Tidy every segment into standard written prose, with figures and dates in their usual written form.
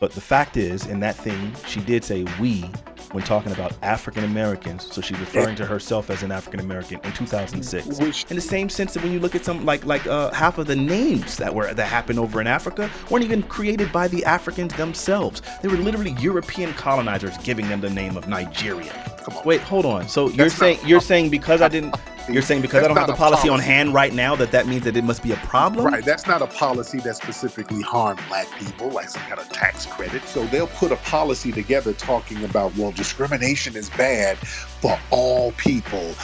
But the fact is, in that thing, she did say we when talking about African Americans. So she's referring to herself as an African American in 2006. Which, In the same sense that when you look at some like half of the names that happened over in Africa weren't even created by the Africans themselves. They were literally European colonizers giving them the name of Nigeria. come on. Wait, hold on. So you're saying because I don't have the policy on hand right now that means that it must be a problem? Right, that's not a policy that specifically harmed black people, like some kind of tax credit. So they'll put a policy together talking about, well, discrimination is bad for all people,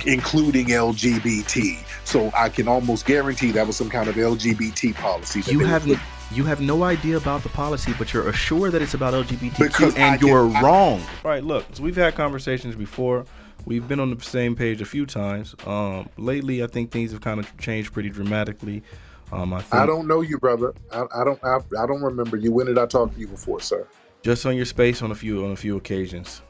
including LGBT. So I can almost guarantee that was some kind of LGBT policy. You have no idea about the policy, but you're assured that it's about LGBTQ, Because you're wrong. Right, look, so we've had conversations before. We've been on the same page a few times. Lately, I think things have kind of changed pretty dramatically. I don't know you, brother. I don't remember you. When did I talk to you before, sir? Just on your space on a few occasions.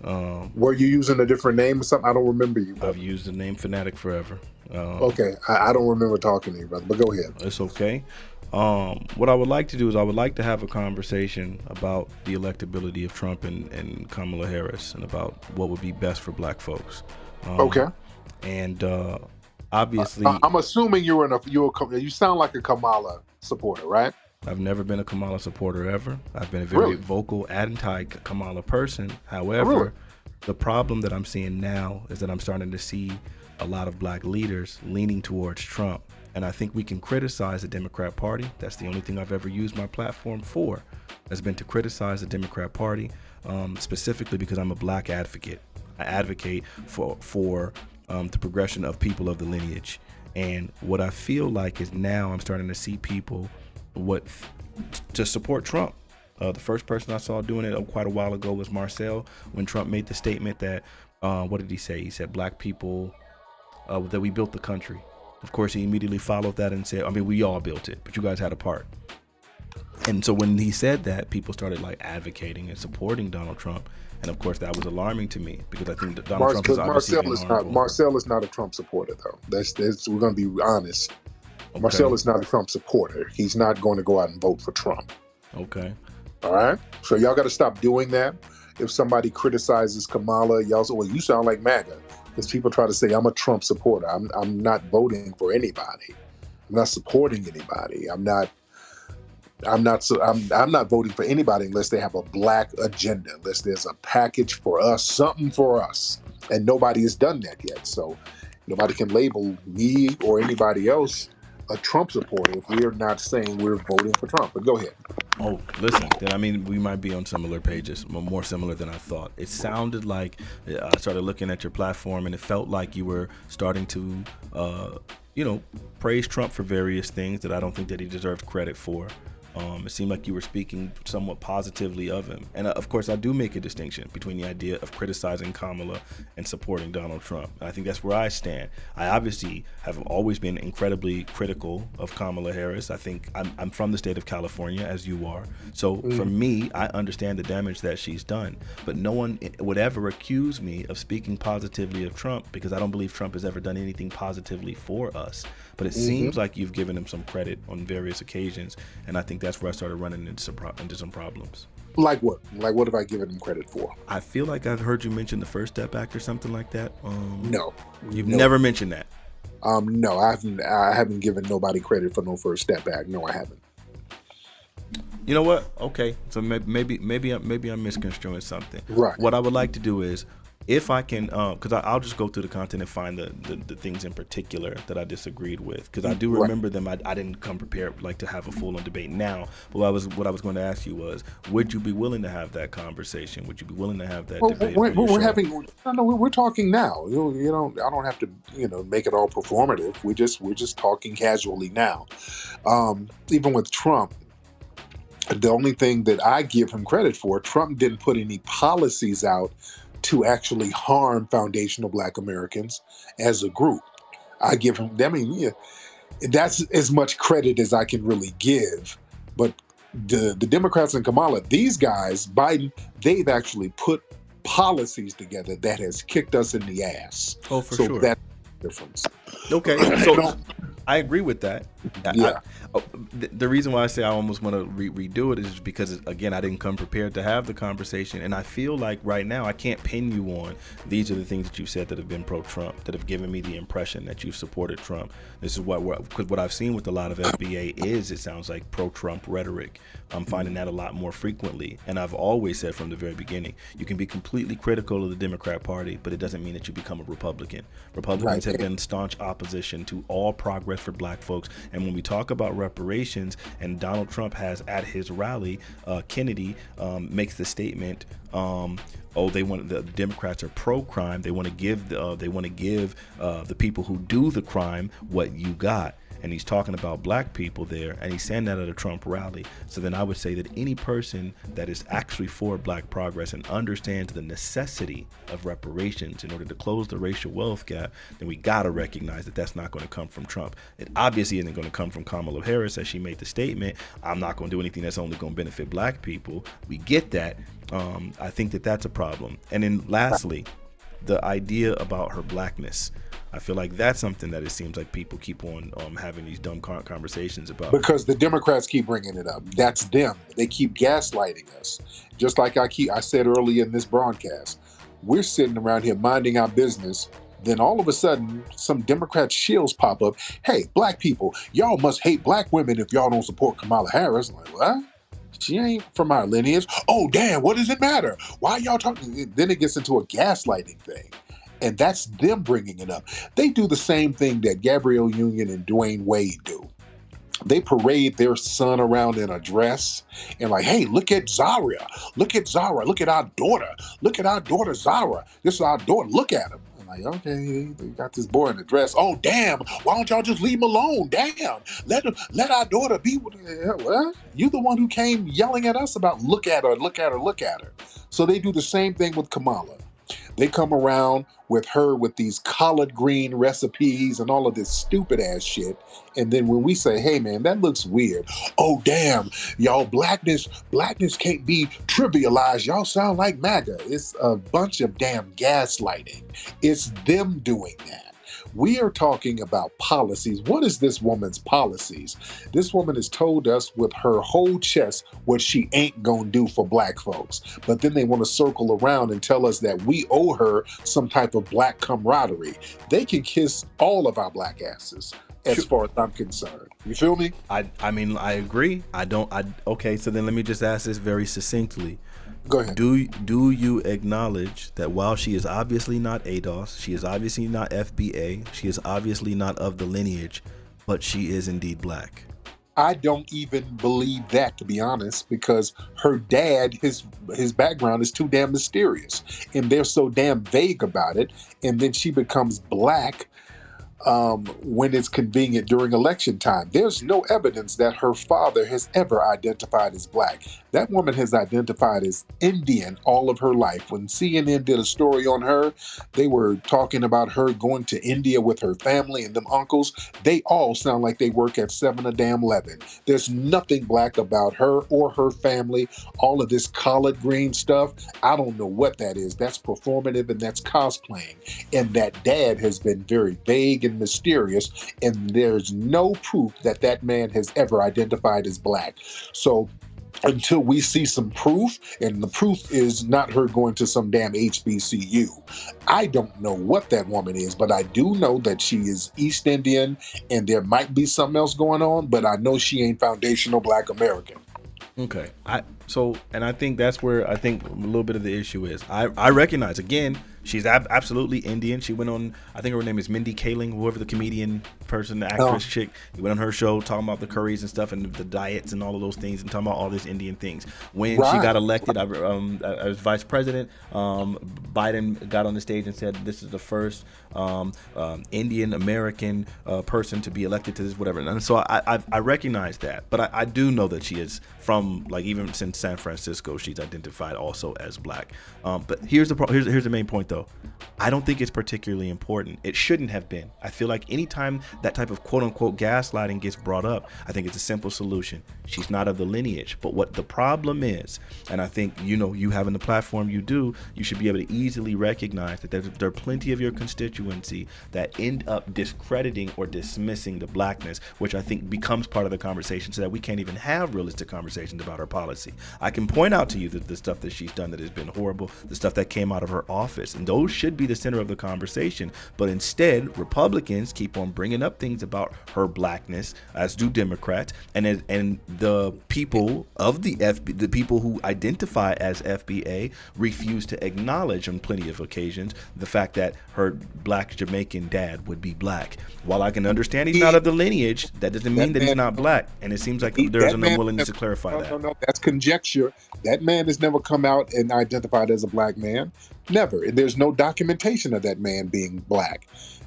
Were you using a different name or something? I don't remember you, brother. I've used the name Fanatiq forever. Okay, I don't remember talking to you, brother, but go ahead. It's okay. What I would like to do is I would like to have a conversation about the electability of Trump and Kamala Harris and about what would be best for black folks. Okay. And obviously, I'm assuming you sound like a Kamala supporter, right? I've never been a Kamala supporter ever. I've been a very vocal anti-Kamala person. However, the problem that I'm seeing now is that I'm starting to see a lot of black leaders leaning towards Trump. And I think we can criticize the Democrat Party. That's the only thing I've ever used my platform for, has been to criticize the Democrat Party, specifically because I'm a black advocate. I advocate for the progression of people of the lineage. And what I feel like is now I'm starting to see people to support Trump. The first person I saw doing it quite a while ago was Marcel, when Trump made the statement that, what did he say? He said black people, that we built the country. Of course, he immediately followed that and said, I mean, we all built it, but you guys had a part. And so when he said that, people started like advocating and supporting Donald Trump. And of course, that was alarming to me because I think that Donald Trump is obviously Marcel is not a Trump supporter, though. We're going to be honest. Okay. Marcel is not a Trump supporter. He's not going to go out and vote for Trump. Okay. All right. So y'all got to stop doing that. If somebody criticizes Kamala, y'all say, well, you sound like MAGA. Because people try to say I'm a Trump supporter. I'm not voting for anybody. I'm not supporting anybody. I'm not voting for anybody unless they have a black agenda, unless there's a package for us, something for us. And nobody has done that yet. So nobody can label me or anybody else a Trump supporter if we're not saying we're voting for Trump. But go ahead. Oh, listen, then I mean, we might be on similar pages, more similar than I thought. It sounded like I started looking at your platform and it felt like you were starting to, praise Trump for various things that I don't think that he deserved credit for. It seemed like you were speaking somewhat positively of him. And of course, I do make a distinction between the idea of criticizing Kamala and supporting Donald Trump. And I think that's where I stand. I obviously have always been incredibly critical of Kamala Harris. I think I'm from the state of California, as you are. So for me, I understand the damage that she's done. But no one would ever accuse me of speaking positively of Trump because I don't believe Trump has ever done anything positively for us. But it seems like you've given him some credit on various occasions. And I think that's where I started running into some problems. Like what? Like what have I given him credit for? I feel like I've heard you mention the First Step Act or something like that. No. You've never mentioned that? No, I haven't given nobody credit for no First Step Act. No, I haven't. You know what? Okay, so maybe I'm misconstruing something. Right. What I would like to do is, if I can, because I'll just go through the content and find the things in particular that I disagreed with, because I do remember them. I didn't come prepared like to have a full-on debate now. But what I was going to ask you was, would you be willing to have that conversation? Would you be willing to have that debate? We're talking now. I don't have to make it all performative. We're just talking casually now. Even with Trump, the only thing that I give him credit for, Trump didn't put any policies out to actually harm foundational Black Americans as a group. I give him, that's as much credit as I can really give. But the Democrats and Kamala, these guys, Biden, they've actually put policies together that has kicked us in the ass. Oh, for sure. That's the difference. Okay, so I agree with that. I, Yeah. the reason why I say I almost want to redo it is because, again, I didn't come prepared to have the conversation, and I feel like right now I can't pin you on these are the things that you said that have been pro-Trump, that have given me the impression that you've supported Trump. This is because what I've seen with a lot of FBA is it sounds like pro-Trump rhetoric. I'm finding that a lot more frequently, and I've always said from the very beginning, you can be completely critical of the Democrat Party, but it doesn't mean that you become a Republican. Republicans Right. have been staunch opposition to all progress for Black folks, and when we talk about reparations, and Donald Trump has at his rally, Kennedy makes the statement. Oh, they want the Democrats are pro-crime. They want to give the people who do the crime what you got. And he's talking about Black people there, and he's saying that at a Trump rally. So then I would say that any person that is actually for Black progress and understands the necessity of reparations in order to close the racial wealth gap, then we got to recognize that that's not going to come from Trump. It obviously isn't going to come from Kamala Harris, as she made the statement, I'm not going to do anything that's only going to benefit Black people. We get that. I think that that's a problem. And then lastly, the idea about her Blackness. I feel like that's something that it seems like people keep on having these dumb conversations about. Because the Democrats keep bringing it up. That's them. They keep gaslighting us. Just like I said earlier in this broadcast, we're sitting around here minding our business. Then all of a sudden, some Democrat shills pop up. Hey, Black people, y'all must hate Black women if y'all don't support Kamala Harris. I'm like, what? She ain't from our lineage. Oh, damn, what does it matter? Why y'all talking? Then it gets into a gaslighting thing. And that's them bringing it up. They do the same thing that Gabrielle Union and Dwayne Wade do. They parade their son around in a dress and like, hey, look at Zara. Look at Zara. Look at our daughter. Look at our daughter Zara. This is our daughter. Look at him. I'm like, okay, they got this boy in a dress. Oh, damn. Why don't y'all just leave him alone? Damn. Let our daughter be with what? You the one who came yelling at us about look at her, look at her, look at her. So they do the same thing with Kamala. They come around with her with these collard green recipes and all of this stupid ass shit. And then when we say, hey man, that looks weird. Oh damn, y'all blackness can't be trivialized. Y'all sound like MAGA. It's a bunch of damn gaslighting. It's them doing that. We are talking about policies. What is this woman's policies? This woman has told us with her whole chest what she ain't gonna do for Black folks. But then they want to circle around and tell us that we owe her some type of Black camaraderie. They can kiss all of our Black asses as far as I'm concerned. You feel me? I mean, I agree. Okay, so then let me just ask this very succinctly. Go ahead. Do you acknowledge that while she is obviously not ADOS, she is obviously not FBA, she is obviously not of the lineage, but she is indeed Black? I don't even believe that, to be honest, because her dad, his background is too damn mysterious, and they're so damn vague about it. And then she becomes Black when it's convenient during election time. There's no evidence that her father has ever identified as Black. That woman has identified as Indian all of her life. When CNN did a story on her, they were talking about her going to India with her family and them uncles. They all sound like they work at 7-Eleven. There's nothing Black about her or her family. All of this collard green stuff, I don't know what that is. That's performative and that's cosplaying. And that dad has been very vague and mysterious, and there's no proof that that man has ever identified as Black. So until we see some proof, and the proof is not her going to some damn HBCU, I don't know what that woman is, but I do know that she is East Indian, and there might be something else going on, but I know she ain't foundational Black American. Okay. And I think that's where I think a little bit of the issue is. I recognize, again, she's absolutely Indian. She went on, I think her name is Mindy Kaling, whoever the comedian person, the actress chick. He went on her show talking about the curries and stuff and the diets and all of those things and talking about all these Indian things. When she got elected as vice president, Biden got on the stage and said, this is the first Indian American person to be elected to this, whatever. And so I recognize that. But I do know that she is from, like, even since San Francisco, she's identified also as black. But here's the main point though. I don't think it's particularly important. It shouldn't have been. I feel like anytime that type of quote unquote gaslighting gets brought up, I think it's a simple solution. She's not of the lineage. But what the problem is, and I think, you having the platform you do, you should be able to easily recognize that there are plenty of your constituency that end up discrediting or dismissing the blackness, which I think becomes part of the conversation so that we can't even have realistic conversations about her policy. I can point out to you that the stuff that she's done that has been horrible, the stuff that came out of her office, and those should be the center of the conversation. But instead, Republicans keep on bringing up things about her blackness, as do Democrats, and the people of the people who identify as FBA refuse to acknowledge on plenty of occasions the fact that her black Jamaican dad would be black. While I can understand he's not of the lineage, that doesn't mean that he's not black. And it seems like there's an unwillingness to clarify that. No, that's conjecture. That man has never come out and identified as a black man. Never. There's no documentation of that man being black.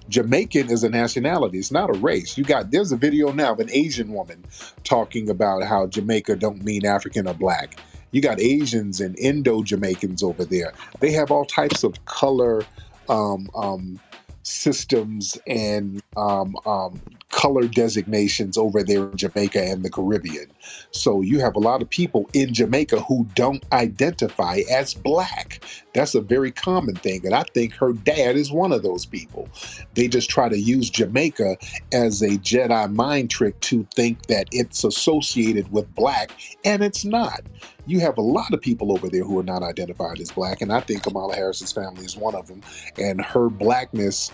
Jamaican is a nationality. It's not a race. There's a video now of an Asian woman talking about how Jamaica don't mean African or black. You got Asians and Indo-Jamaicans over there. They have all types of color systems and color designations over there in Jamaica and the Caribbean. So you have a lot of people in Jamaica who don't identify as black. That's a very common thing. And I think her dad is one of those people. They just try to use Jamaica as a Jedi mind trick to think that it's associated with black, and it's not. You have a lot of people over there who are not identified as black, and I think Kamala Harris's family is one of them. And her blackness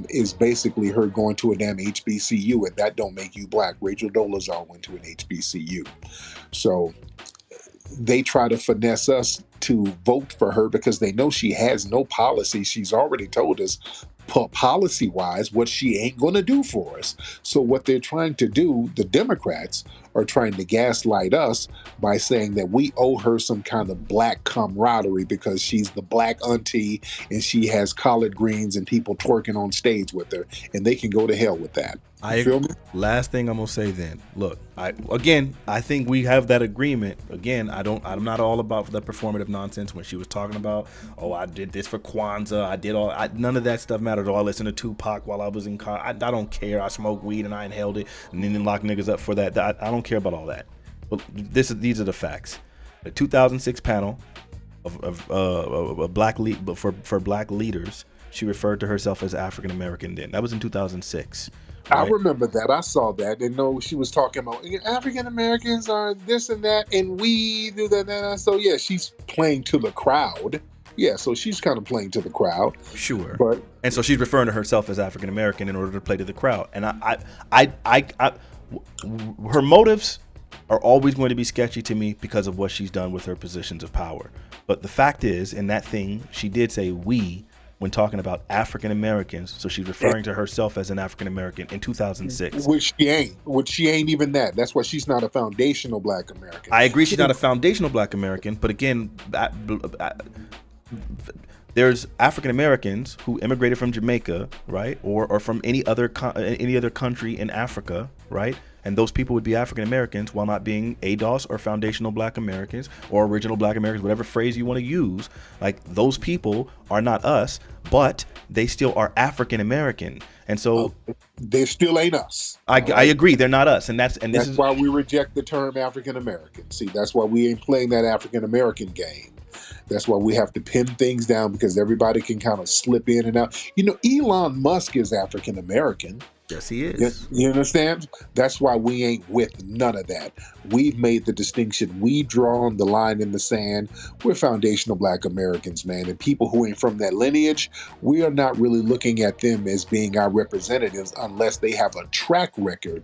is basically her going to a damn HBCU, and that don't make you black. Rachel Dolezal went to an HBCU. So they try to finesse us to vote for her because they know she has no policy. She's already told us policy-wise what she ain't going to do for us. So what they're trying to do, the Democrats are trying to gaslight us by saying that we owe her some kind of black camaraderie because she's the black auntie and she has collard greens and people twerking on stage with her, and they can go to hell with that. I feel me? Last thing I'm gonna say then. Look, I think we have that agreement. Again, I'm not all about the performative nonsense when she was talking about, oh, I did this for Kwanzaa, none of that stuff mattered. I listened to Tupac while I was in college. I don't care. I smoked weed and I inhaled it and then lock niggas up for that. I don't care about all that. But these are the facts. The 2006 panel of black for black leaders, she referred to herself as African American then. That was in 2006. Right. I remember that. I saw that. And no, she was talking about African Americans are this and that, and we do that. So yeah, she's playing to the crowd. Yeah, so she's kind of playing to the crowd. Sure. But and so she's referring to herself as African American in order to play to the crowd. And her motives are always going to be sketchy to me because of what she's done with her positions of power. But the fact is, in that thing, she did say we when talking about African Americans, so she's referring to herself as an African American in 2006. Which she ain't even that. That's why she's not a foundational black American. I agree she's not a foundational black American, but again, there's African Americans who immigrated from Jamaica, right, or from any other country in Africa, right? And those people would be African Americans while not being ADOS or foundational black Americans or original black Americans, whatever phrase you want to use. Like, those people are not us, but they still are African American. And so they still ain't us. I agree, they're not us. And that's why we reject the term African American. See, that's why we ain't playing that African American game. That's why we have to pin things down, because everybody can kind of slip in and out. Elon Musk is African American. Yes, he is. You understand? That's why we ain't with none of that. We've made the distinction. We've drawn the line in the sand. We're foundational black Americans, man. And people who ain't from that lineage, we are not really looking at them as being our representatives unless they have a track record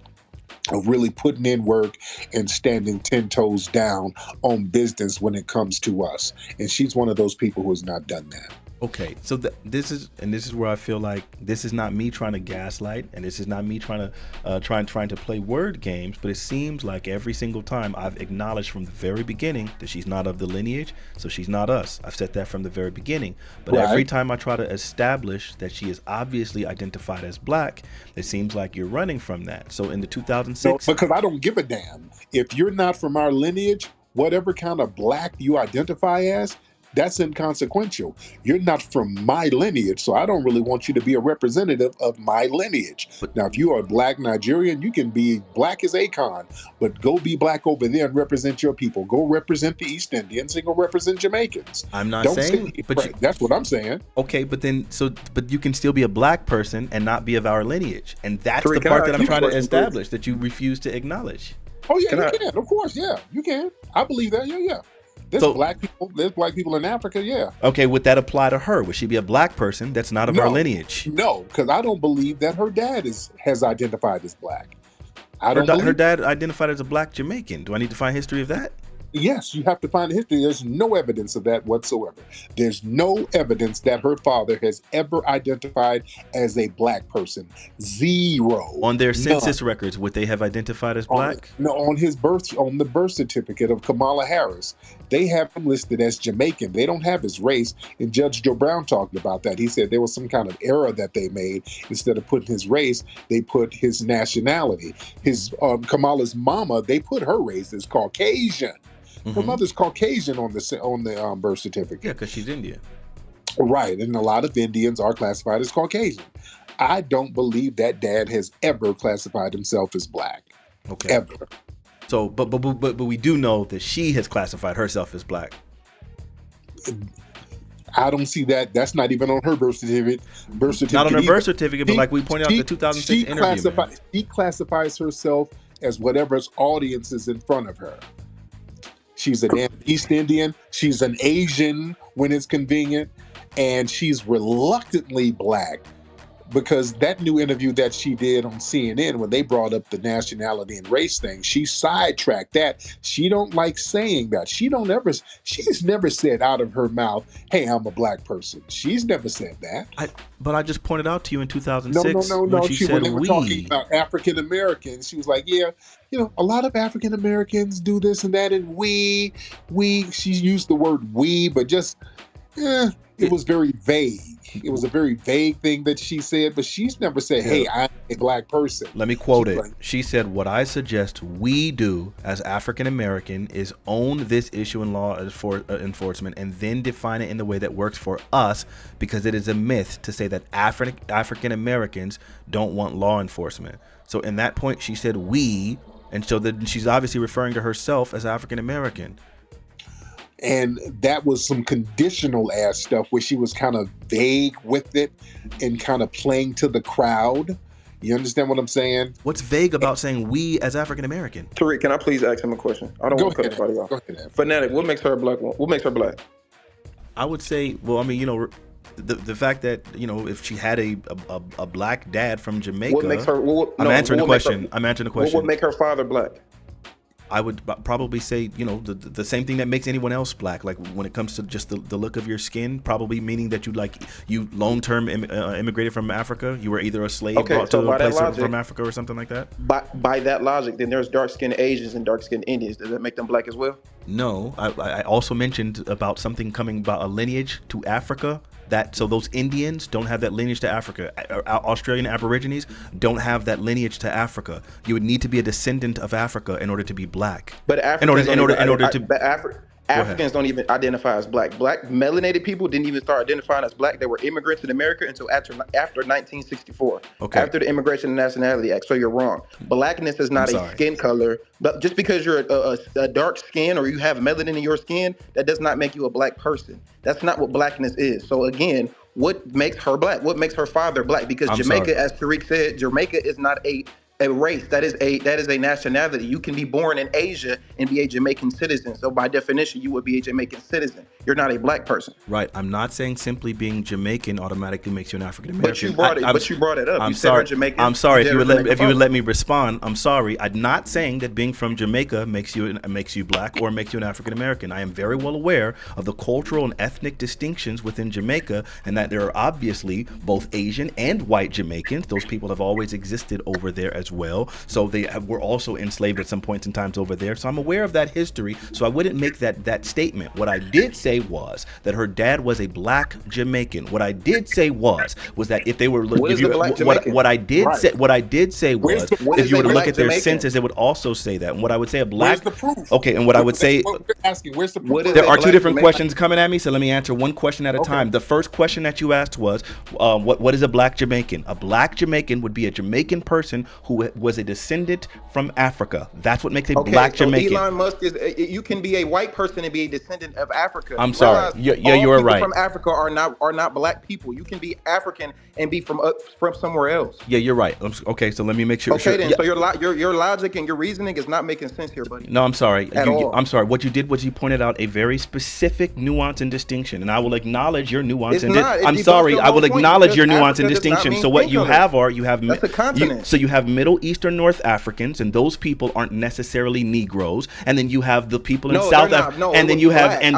of really putting in work and standing 10 toes down on business when it comes to us. And she's one of those people who has not done that. Okay, so this is where I feel like this is not me trying to gaslight, and this is not me trying to play word games, but it seems like every single time I've acknowledged from the very beginning that she's not of the lineage, so she's not us. I've said that from the very beginning. But right. Every time I try to establish that she is obviously identified as black, it seems like you're running from that. So in the 2006... No, because I don't give a damn. If you're not from our lineage, whatever kind of black you identify as, that's inconsequential. You're not from my lineage, so I don't really want you to be a representative of my lineage. Now, if you are a black Nigerian, you can be black as Akon, but go be black over there and represent your people. Go represent the East Indians and go represent Jamaicans. I'm not Don't saying, say, but right, that's what I'm saying. Okay, but then but you can still be a black person and not be of our lineage, and that's Tariq, the part that I'm trying to please? establish that you refuse to acknowledge. Oh yeah, you can. Of course, yeah, you can. I believe that. Yeah. There's black people. There's black people in Africa. Yeah. Okay, would that apply to her? Would she be a black person that's not of our lineage? No, because I don't believe that her dad has identified as black. I don't. Her dad identified as a black Jamaican. Do I need to find history of that? Yes, you have to find the history. There's no evidence of that whatsoever. There's no evidence that her father has ever identified as a black person. Zero. On their census records, would they have identified as black? On the birth certificate of Kamala Harris, they have him listed as Jamaican. They don't have his race. And Judge Joe Brown talked about that. He said there was some kind of error that they made. Instead of putting his race, they put his nationality. His Kamala's mama, they put her race as Caucasian. Her mother's Caucasian on the birth certificate. Yeah, because she's Indian. Right, and a lot of Indians are classified as Caucasian. I don't believe that dad has ever classified himself as black. Okay. Ever. So, but we do know that she has classified herself as black. I don't see that. That's not even on her birth certificate. Not on her birth certificate, but like we pointed out in the 2006 interview. She classifies herself as whatever's audience is in front of her. She's an East Indian. She's an Asian when it's convenient. And she's reluctantly black because that new interview that she did on CNN when they brought up the nationality and race thing, she sidetracked that. She don't like saying that. She's never said out of her mouth, hey, I'm a black person. She's never said that. But I just pointed out to you in 2006 No. when she said when they were talking about African Americans, she was like, yeah, a lot of African Americans do this and that, and she used the word we, but just, it was very vague. It was a very vague thing that she said, but she's never said, hey, I'm a black person. Let me quote it. She said, what I suggest we do as African American is own this issue in law enforcement and then define it in the way that works for us, because it is a myth to say that African Americans don't want law enforcement. So in that point, she said we, and so that she's obviously referring to herself as African American. And that was some conditional ass stuff where she was kind of vague with it and kind of playing to the crowd. You understand what I'm saying? What's vague about saying we as African American? Tariq, can I please ask him a question? I don't want to cut anybody off. Fanatiq, what makes her a black woman? What makes her black? I would say, well, I mean, the fact that, if she had a black dad from Jamaica. What makes her? I'm answering the question. What would make her father black? I would probably say, the same thing that makes anyone else black. Like when it comes to just the look of your skin, probably meaning that you long-term immigrated from Africa. You were either a slave brought to a place from Africa or something like that. By that logic, then there's dark-skinned Asians and dark-skinned Indians. Does that make them black as well? No, I also mentioned about something coming about a lineage to Africa. So those Indians don't have that lineage to Africa. Australian Aborigines don't have that lineage to Africa. You would need to be a descendant of Africa in order to be black. But Africans don't even identify as black. Black melanated people didn't even start identifying as black. They were immigrants in America until after 1964. Okay. After the Immigration and Nationality Act. So you're wrong. Blackness is not a skin color. But just because you're a dark skin or you have melanin in your skin, that does not make you a black person. That's not what blackness is. So again, what makes her black? What makes her father black? Because Jamaica, as Tariq said, Jamaica is not a race. That is a nationality. You can be born in Asia and be a Jamaican citizen. So by definition, you would be a Jamaican citizen. You're not a black person. Right. I'm not saying simply being Jamaican automatically makes you an African American. But you brought it up. I'm sorry. I'm sorry if you would let me respond. I'm sorry. I'm not saying that being from Jamaica makes you black or makes you an African American. I am very well aware of the cultural and ethnic distinctions within Jamaica, and that there are obviously both Asian and white Jamaicans. Those people have always existed over there as well. So they were also enslaved at some points in times over there. So I'm aware of that history. So I wouldn't make that statement. What I did say was that her dad was a black Jamaican. What I did say was that if they were what I did say was if you were to look at their census, it would also say that. And what I would say a black. Where's the proof? Okay, and what I would say. Asking, where's the proof? There are two different questions coming at me, so let me answer one question at a time. The first question that you asked was, what is a black Jamaican? A black Jamaican would be a Jamaican person who was a descendant from Africa. That's what makes a black Jamaican. Elon Musk is. You can be a white person and be a descendant of Africa. I'm sorry. Yeah, you're right. From Africa are not black people. You can be African and be from somewhere else. Yeah, you're right. Okay, so let me make sure. Okay, then. Yeah. So your logic and your reasoning is not making sense here, buddy. No, I'm sorry. I'm sorry. What you did was you pointed out a very specific nuance and distinction, and I will acknowledge your nuance. I'm sorry. I will acknowledge your nuance and distinction. So what you have that's a continent. So you have Middle Eastern North Africans, and those people aren't necessarily Negroes. And then you have the people in South Africa, and then you have it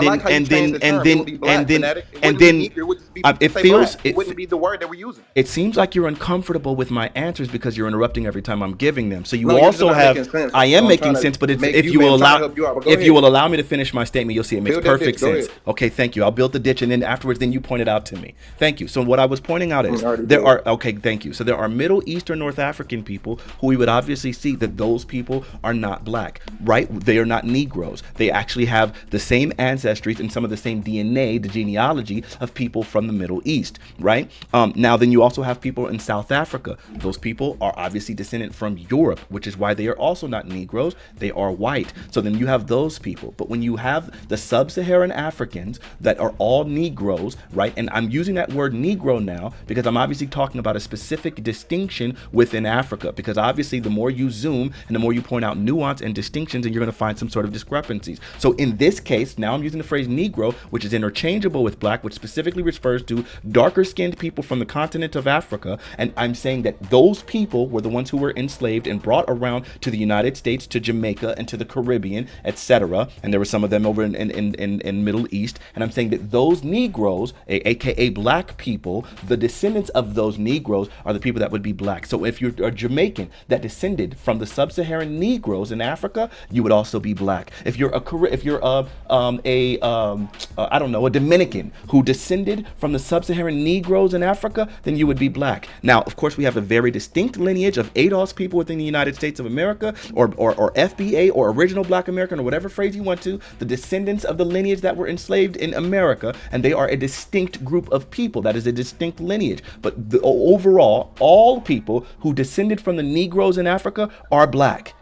wouldn't be the word that we're using. It seems like you're uncomfortable with my answers because you're interrupting every time I'm giving them. So you also have. I am making sense, but if you will allow me to finish my statement, you'll see it makes perfect sense. Okay, thank you. I'll build the ditch, and then afterwards, then you point it out to me. Thank you. So what I was pointing out is thank you. So there are Middle Eastern North African people who we would obviously see that those people are not black, right? They are not Negroes. They actually have the same ancestries and some of the same DNA, the genealogy of people from the Middle East, right? Now, then you also have people in South Africa. Those people are obviously descendant from Europe, which is why they are also not Negroes. They are white. So then you have those people. But when you have the sub-Saharan Africans that are all Negroes, right? And I'm using that word Negro now because I'm obviously talking about a specific distinction within Africa, because obviously the more you zoom and the more you point out nuance and distinctions, and you're going to find some sort of discrepancies. So in this case, now I'm using the phrase Negro, which is interchangeable with black, which specifically refers to darker skinned people from the continent of Africa. And I'm saying that those people were the ones who were enslaved and brought around to the United States, to Jamaica, and to the Caribbean, etc. And there were some of them over in Middle East. And I'm saying that those Negroes, aka black people, the descendants of those Negroes are the people that would be black. So if you're a Jamaican that descended from the sub-Saharan Negroes in Africa, you would also be black. If you're a Dominican who descended from the sub-Saharan Negroes in Africa, then you would be black. Now, of course, we have a very distinct lineage of ADOS people within the United States of America, or FBA, or original Black American, or whatever phrase you want to, the descendants of the lineage that were enslaved in America, and they are a distinct group of people. That is a distinct lineage. But overall, all people who descended from the Negroes in Africa are black.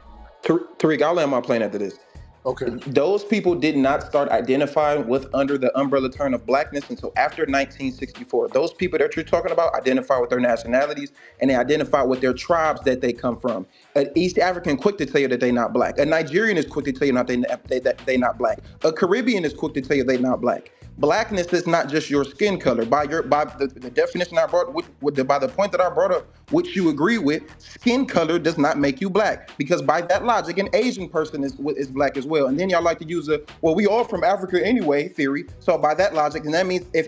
Tariq, I'll land my plane after this. Okay. Those people did not start identifying with under the umbrella term of blackness until after 1964. Those people that you're talking about identify with their nationalities, and they identify with their tribes that they come from. An East African quick to tell you that they're not black. A Nigerian is quick to tell you that they're not black. A Caribbean is quick to tell you they're not black. Blackness is not just your skin color. By the definition I brought, by the point that I brought up, which you agree with, skin color does not make you black. Because by that logic, an Asian person is black as well. And then y'all like to use we all from Africa anyway theory. So by that logic, and that means if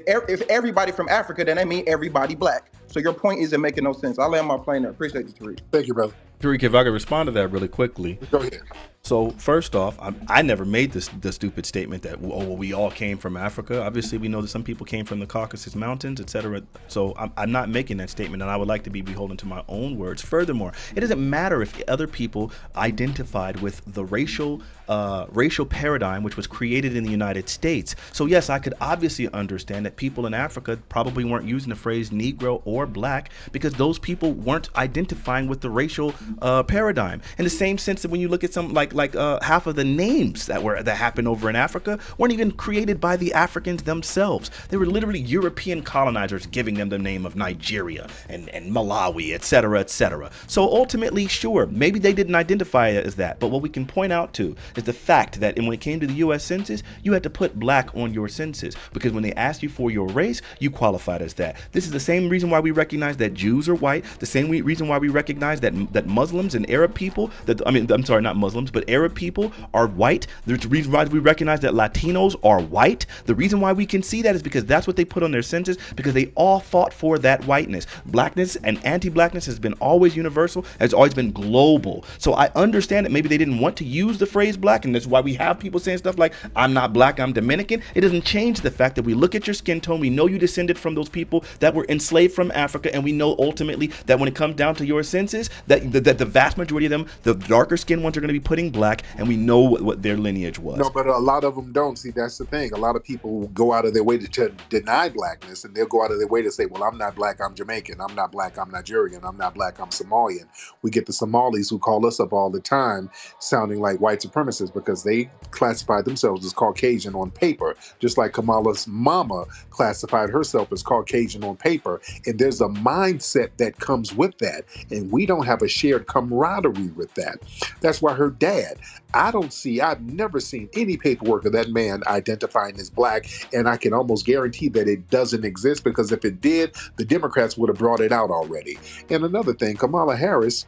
everybody from Africa, then that means everybody black. So your point isn't making no sense. I'll land my plane there. Appreciate you, Tariq. Thank you, brother. Tariq, if I could respond to that really quickly. Go ahead. So first off, I never made the stupid statement that we all came from Africa. Obviously, we know that some people came from the Caucasus Mountains, etc. So I'm not making that statement, and I would like to be beholden to my own words. Furthermore, it doesn't matter if other people identified with the racial paradigm which was created in the United States. So yes, I could obviously understand that people in Africa probably weren't using the phrase Negro or black because those people weren't identifying with the racial paradigm. In the same sense that when you look at some like half of the names that happened over in Africa weren't even created by the Africans themselves. They were literally European colonizers giving them the name of Nigeria and Malawi, etc., etc. So ultimately, sure, maybe they didn't identify it as that, but what we can point out to is the fact that when it came to the U.S. Census, you had to put black on your census because when they asked you for your race, you qualified as that. This is the same reason why we recognize that Jews are white, the same reason why we recognize that Muslims and Arab people, I'm sorry, not Muslims, but Arab people are white. The reason why we recognize that Latinos are white, the reason why we can see that is because that's what they put on their census, because they all fought for that whiteness. Blackness and anti-blackness has been always universal, has always been global. So I understand that maybe they didn't want to use the phrase black, and that's why we have people saying stuff like, I'm not black, I'm Dominican. It doesn't change the fact that we look at your skin tone, we know you descended from those people that were enslaved from Africa, and we know ultimately that when it comes down to your census, that the vast majority of them, the darker skinned ones, are going to be putting black, and we know what their lineage was. No, but a lot of them don't. See, that's the thing. A lot of people go out of their way to deny blackness, and they'll go out of their way to say, well, I'm not black, I'm Jamaican. I'm not black, I'm Nigerian. I'm not black, I'm Somalian. We get the Somalis who call us up all the time sounding like white supremacists because they classify themselves as Caucasian on paper, just like Kamala's mama classified herself as Caucasian on paper. And there's a mindset that comes with that, and we don't have a shared camaraderie with that. That's why her dad, I've never seen any paperwork of that man identifying as black, and I can almost guarantee that it doesn't exist, because if it did, the Democrats would have brought it out already. And another thing, Kamala Harris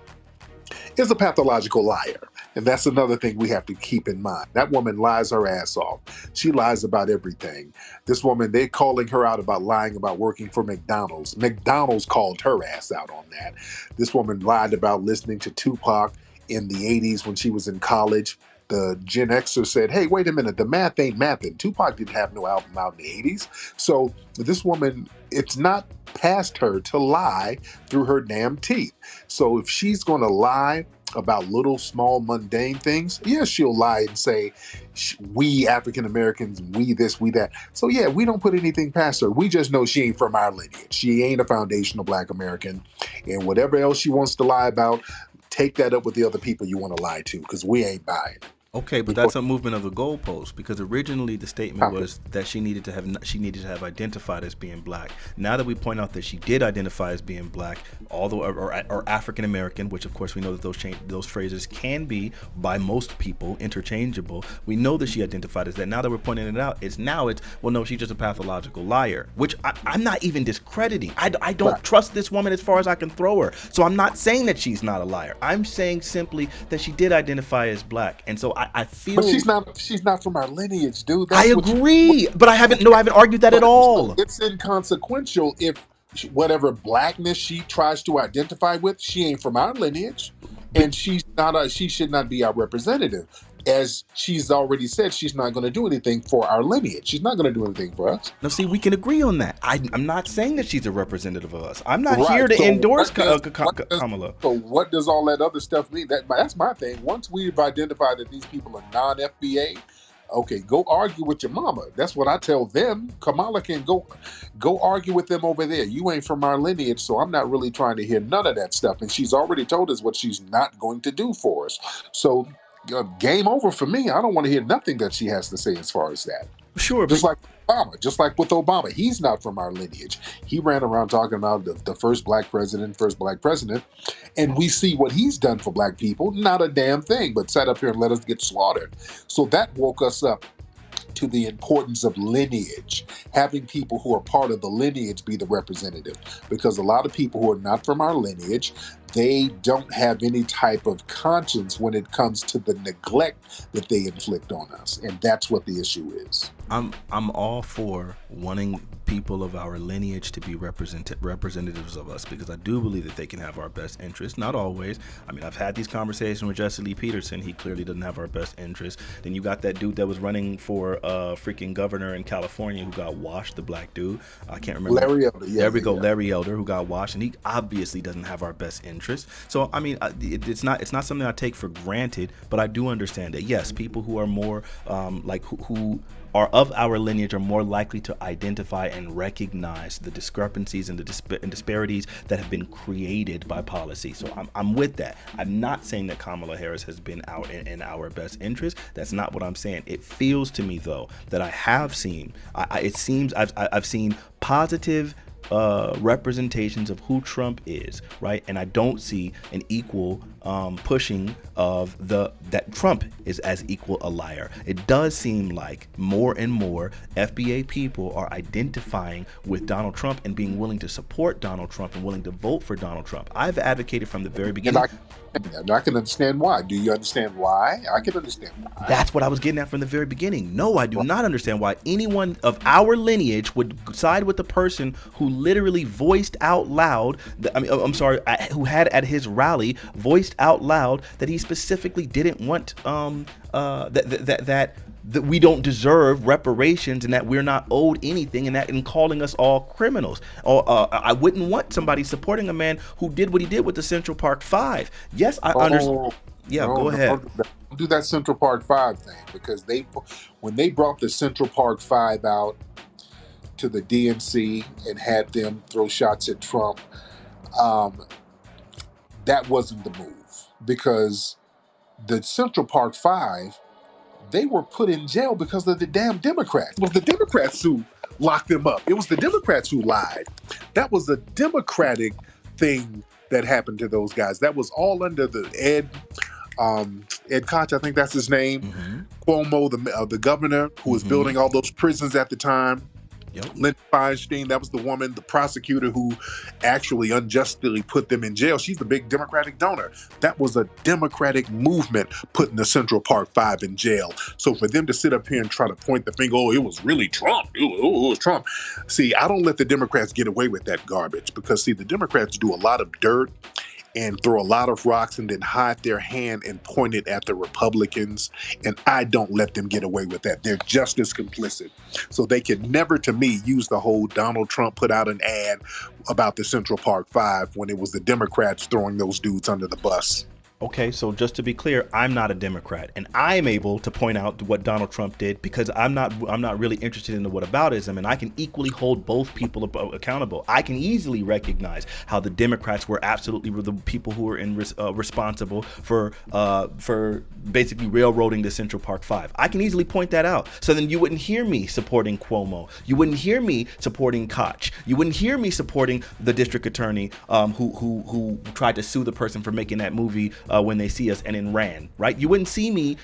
is a pathological liar. And that's another thing we have to keep in mind. That woman lies her ass off. She lies about everything. This woman, they're calling her out about lying about working for McDonald's. McDonald's called her ass out on that. This woman lied about listening to Tupac in the 80s when she was in college. The Gen Xer said, hey, wait a minute, the math ain't mathing. Tupac didn't have no album out in the 80s. So this woman, it's not past her to lie through her damn teeth. So if she's going to lie about little, small, mundane things, yeah, she'll lie and say, we African Americans, we this, we that. So yeah, we don't put anything past her. We just know she ain't from our lineage. She ain't a foundational Black American. And whatever else she wants to lie about, take that up with the other people you want to lie to, because we ain't buying. Okay, but that's a movement of the goalpost, because originally the statement was that she needed to have identified as being black. Now that we point out that she did identify as being black, although or African American, which of course we know that those phrases can be by most people interchangeable. We know that she identified as that. Now that we're pointing it out, it's well, no, she's just a pathological liar, which I'm not even discrediting. I don't trust this woman as far as I can throw her. So I'm not saying that she's not a liar. I'm saying simply that she did identify as black, and so I feel. But she's not from our lineage, dude. I agree, but I haven't argued that at all. It's inconsequential if whatever blackness she tries to identify with, she ain't from our lineage, and she should not be our representative. As she's already said, she's not going to do anything for our lineage. She's not going to do anything for us. Now, see, we can agree on that. I'm not saying that she's a representative of us. I'm not here to endorse Kamala. So what does all that other stuff mean? That's my thing. Once we've identified that these people are non-FBA, okay, go argue with your mama. That's what I tell them. Kamala can go argue with them over there. You ain't from our lineage, so I'm not really trying to hear none of that stuff. And she's already told us what she's not going to do for us. So game over for me. I don't want to hear nothing that she has to say as far as that. Sure. Just like with Obama, he's not from our lineage. He ran around talking about the first black president, and we see what he's done for black people. Not a damn thing, but sat up here and let us get slaughtered. So that woke us up to the importance of lineage, having people who are part of the lineage be the representative, because a lot of people who are not from our lineage, they don't have any type of conscience when it comes to the neglect that they inflict on us, and that's what the issue is. I'm all for wanting people of our lineage to be representatives of us, because I do believe that they can have our best interests. Not always. I mean, I've had these conversations with Jesse Lee Peterson. He clearly doesn't have our best interests. Then you got that dude that was running for freaking governor in California who got washed, the black dude. I can't remember. Larry Elder. Yeah, there we go, Larry Elder, who got washed, and he obviously doesn't have our best interests. So I mean, it's not something I take for granted, but I do understand that yes, people who are more who are of our lineage are more likely to identify and recognize the discrepancies and the disparities that have been created by policy. So I'm with that. I'm not saying that Kamala Harris has been out in our best interest. That's not what I'm saying. It feels to me though that I have seen. I've seen positive representations of who Trump is, right? And I don't see an equal pushing of that Trump is as equal a liar. It does seem like more and more FBA people are identifying with Donald Trump and being willing to support Donald Trump and willing to vote for Donald Trump. I've advocated from the very beginning. And I can understand why. Do you understand why? I can understand why. That's what I was getting at from the very beginning. No, I do not understand why anyone of our lineage would side with the person who literally voiced out loud, who had at his rally voiced out loud that he specifically didn't want that we don't deserve reparations and that we're not owed anything, and that in calling us all criminals. Or I wouldn't want somebody supporting a man who did what he did with the Central Park Five. Yes, I understand. Yeah, go ahead. Don't do that Central Park Five thing, because when they brought the Central Park Five out to the DNC and had them throw shots at Trump, that wasn't the move, because the Central Park Five, they were put in jail because of the damn Democrats. It was the Democrats who locked them up. It was the Democrats who lied. That was a Democratic thing that happened to those guys. That was all under the Ed Koch, I think that's his name. Mm-hmm. Cuomo, the governor who was building all those prisons at the time. Yep. Linda Feinstein, that was the woman, the prosecutor who actually unjustly put them in jail. She's the big Democratic donor. That was a Democratic movement putting the Central Park Five in jail. So for them to sit up here and try to point the finger, it was really Trump. It was Trump. See, I don't let the Democrats get away with that garbage, because, see, the Democrats do a lot of dirt and throw a lot of rocks and then hide their hand and point it at the Republicans. And I don't let them get away with that. They're just as complicit. So they could never, to me, use the whole Donald Trump put out an ad about the Central Park Five when it was the Democrats throwing those dudes under the bus. Okay, so just to be clear, I'm not a Democrat, and I am able to point out what Donald Trump did because I'm not really interested in the whataboutism, and I can equally hold both people accountable. I can easily recognize how the Democrats were absolutely the people who were responsible for basically railroading the Central Park Five. I can easily point that out. So then you wouldn't hear me supporting Cuomo. You wouldn't hear me supporting Koch. You wouldn't hear me supporting the district attorney who tried to sue the person for making that movie. When They See Us, and then ran, right? You wouldn't see me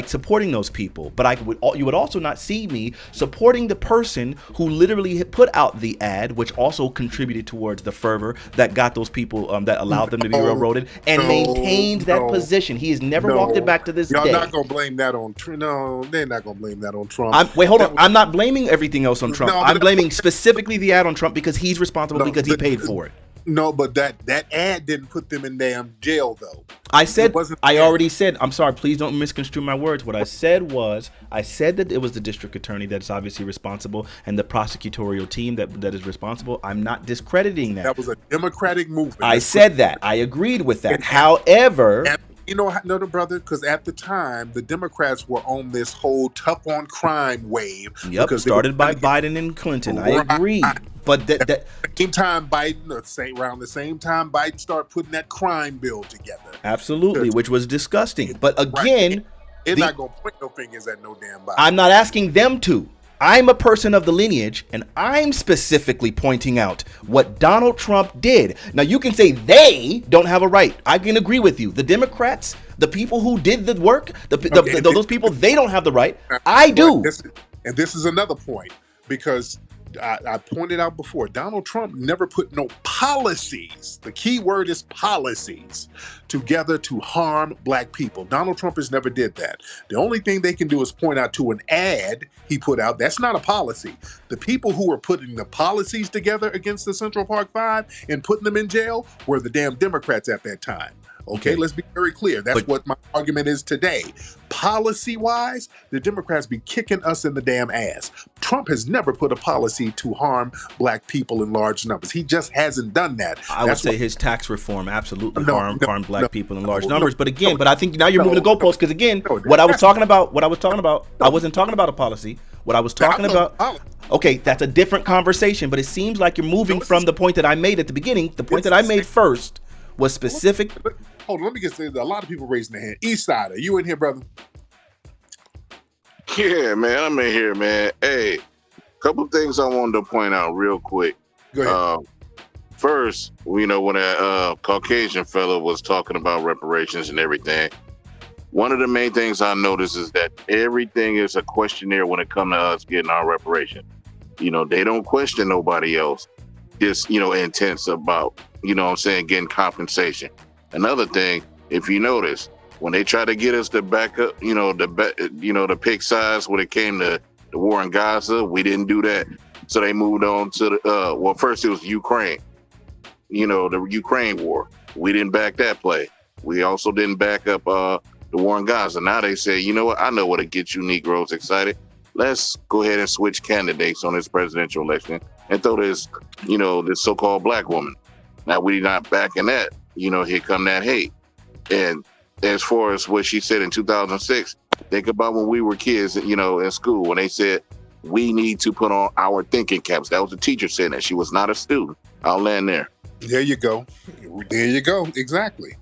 supporting those people, but you would also not see me supporting the person who literally put out the ad, which also contributed towards the fervor that got those people that allowed them to be railroaded and maintained that position. He has never walked it back to this day. Y'all not gonna blame that on Trump. No, they're not gonna blame that on Trump. Wait, hold on. I'm not blaming everything else on Trump. I'm blaming specifically the ad on Trump because he's responsible because he paid for it. No, but that ad didn't put them in damn jail, though. I already said, I'm sorry, please don't misconstrue my words. What I said that it was the district attorney that's obviously responsible and the prosecutorial team that is responsible. I'm not discrediting that. That was a Democratic movement. I said that. I agreed with that. However... You know, brother, because at the time, the Democrats were on this whole tough on crime wave. Yep, started by Biden and Clinton. I agree. But around the same time Biden started putting that crime bill together. Absolutely, which was disgusting. But again... They're not going to point no fingers at no damn Biden. I'm not asking them to. I'm a person of the lineage, and I'm specifically pointing out what Donald Trump did. Now, you can say they don't have a right. I can agree with you. The Democrats, the people who did the work, those people, they don't have the right. I do. This is another point, because I pointed out before, Donald Trump never put no policies, the key word is policies, together to harm black people. Donald Trump has never did that. The only thing they can do is point out to an ad he put out. That's not a policy. The people who were putting the policies together against the Central Park Five and putting them in jail were the damn Democrats at that time. Okay, let's be very clear. That's what my argument is today. Policy-wise, the Democrats be kicking us in the damn ass. Trump has never put a policy to harm black people in large numbers. He just hasn't done that. I would say his tax reform absolutely harmed black people in large numbers. But again, I think now you're moving the goalposts, because again, what I was talking about, I wasn't talking about a policy. What I was talking about. Okay, that's a different conversation, but it seems like you're moving from the point that I made at the beginning. The point that I made first was specific. Hold on, let me get started. A lot of people raising their hand. Eastside, are you in here, brother? Yeah, man, I'm in here, man. Hey, couple things I wanted to point out real quick. Go ahead. first, when a Caucasian fellow was talking about reparations and everything, one of the main things I noticed is that everything is a questionnaire when it comes to us getting our reparation. They don't question nobody else. Just, intense about, getting compensation. Another thing, if you notice, when they try to get us to back up, the pick size when it came to the war in Gaza, we didn't do that. So they moved on to the, first it was Ukraine, the Ukraine war. We didn't back that play. We also didn't back up the war in Gaza. Now they say, you know what? I know what'll get you Negroes excited. Let's go ahead and switch candidates on this presidential election and throw this, this so-called black woman. Now we're not backing that. Here come that hate. And as far as what she said in 2006, think about when we were kids, in school, when they said, we need to put on our thinking caps. That was the teacher saying that. She was not a student. I'll land there. There you go. Exactly.